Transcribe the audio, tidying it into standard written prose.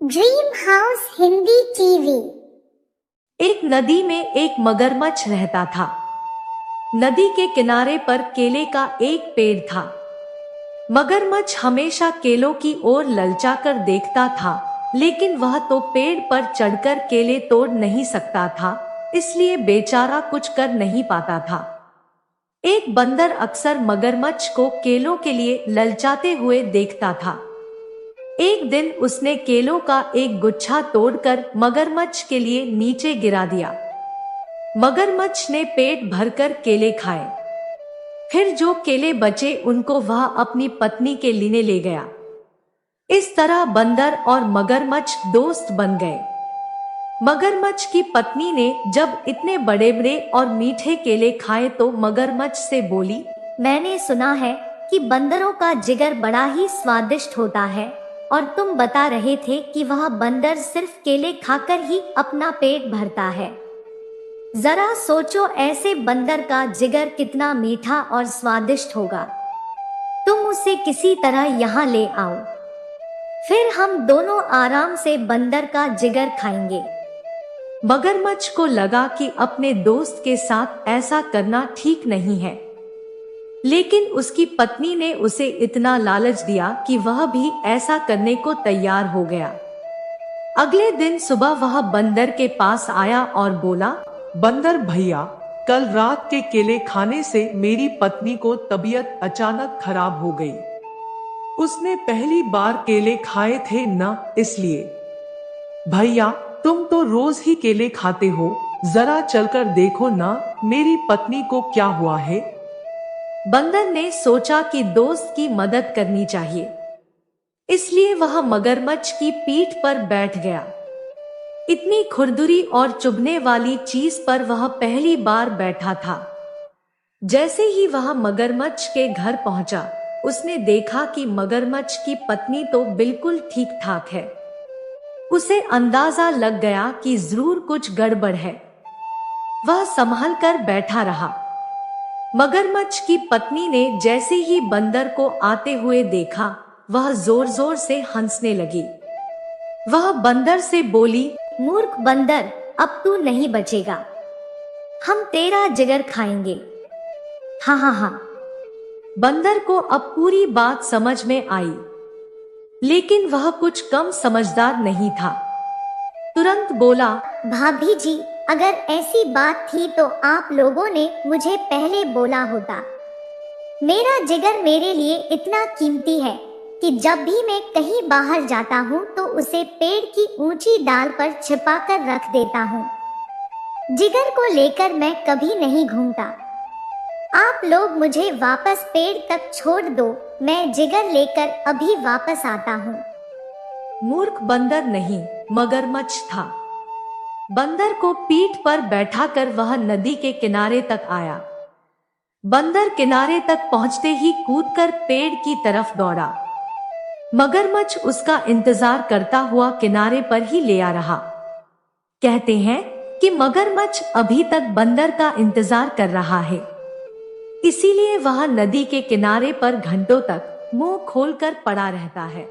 Dream house Hindi TV. एक नदी में एक मगरमच्छ रहता था। नदी के किनारे पर केले का एक पेड़ था। मगरमच्छ हमेशा केलों की ओर ललचाकर देखता था, लेकिन वह तो पेड़ पर चढ़कर केले तोड़ नहीं सकता था, इसलिए बेचारा कुछ कर नहीं पाता था। एक बंदर अक्सर मगरमच्छ को केलों के लिए ललचाते हुए देखता था। एक दिन उसने केलों का एक गुच्छा तोड़कर मगरमच्छ के लिए नीचे गिरा दिया। मगरमच्छ ने पेट भरकर केले खाए। फिर जो केले बचे उनको वह अपनी पत्नी के लिए ले गया। इस तरह बंदर और मगरमच्छ दोस्त बन गए। मगरमच्छ की पत्नी ने जब इतने बड़े बड़े और मीठे केले खाए तो मगरमच्छ से बोली, मैंने सुना है कि बंदरों का जिगर बड़ा ही स्वादिष्ट होता है, और तुम बता रहे थे कि वह बंदर सिर्फ केले खाकर ही अपना पेट भरता है। जरा सोचो, ऐसे बंदर का जिगर कितना मीठा और स्वादिष्ट होगा। तुम उसे किसी तरह यहाँ ले आओ, फिर हम दोनों आराम से बंदर का जिगर खाएंगे। मगरमच्छ को लगा कि अपने दोस्त के साथ ऐसा करना ठीक नहीं है, लेकिन उसकी पत्नी ने उसे इतना लालच दिया कि वह भी ऐसा करने को तैयार हो गया। अगले दिन सुबह वह बंदर के पास आया और बोला, बंदर भैया, कल रात के केले खाने से मेरी पत्नी को तबीयत अचानक खराब हो गई। उसने पहली बार केले खाए थे न, इसलिए। भैया, तुम तो रोज ही केले खाते हो, जरा चलकर देखो ना मेरी पत्नी को क्या हुआ है। बंदर ने सोचा कि दोस्त की मदद करनी चाहिए, इसलिए वह मगरमच्छ की पीठ पर बैठ गया। इतनी खुरदुरी और चुभने वाली चीज पर वह पहली बार बैठा था। जैसे ही वह मगरमच्छ के घर पहुंचा, उसने देखा कि मगरमच्छ की पत्नी तो बिल्कुल ठीक ठाक है। उसे अंदाजा लग गया कि जरूर कुछ गड़बड़ है। वह संभल कर बैठा रहा। मगरमच्छ की पत्नी ने जैसे ही बंदर को आते हुए देखा, वह जोर जोर से हंसने लगी। वह बंदर से बोली, मूर्ख बंदर, अब तू नहीं बचेगा, हम तेरा जिगर खाएंगे। हाँ हाँ हाँ। बंदर को अब पूरी बात समझ में आई, लेकिन वह कुछ कम समझदार नहीं था। तुरंत बोला, भाभी जी, अगर ऐसी बात थी तो आप लोगों ने मुझे पहले बोला होता। मेरा जिगर मेरे लिए इतना कीमती है कि जब भी मैं कहीं बाहर जाता हूँ तो उसे पेड़ की ऊंची डाल पर छिपा कर रख देता हूँ। जिगर को लेकर मैं कभी नहीं घूमता। आप लोग मुझे वापस पेड़ तक छोड़ दो, मैं जिगर लेकर अभी वापस आता हूँ। मूर्ख बंदर नहीं, मगरमच्छ था। बंदर को पीठ पर बैठाकर वह नदी के किनारे तक आया। बंदर किनारे तक पहुंचते ही कूदकर पेड़ की तरफ दौड़ा। मगरमच्छ उसका इंतजार करता हुआ किनारे पर ही लेटा रहा। कहते हैं कि मगरमच्छ अभी तक बंदर का इंतजार कर रहा है, इसीलिए वह नदी के किनारे पर घंटों तक मुंह खोलकर पड़ा रहता है।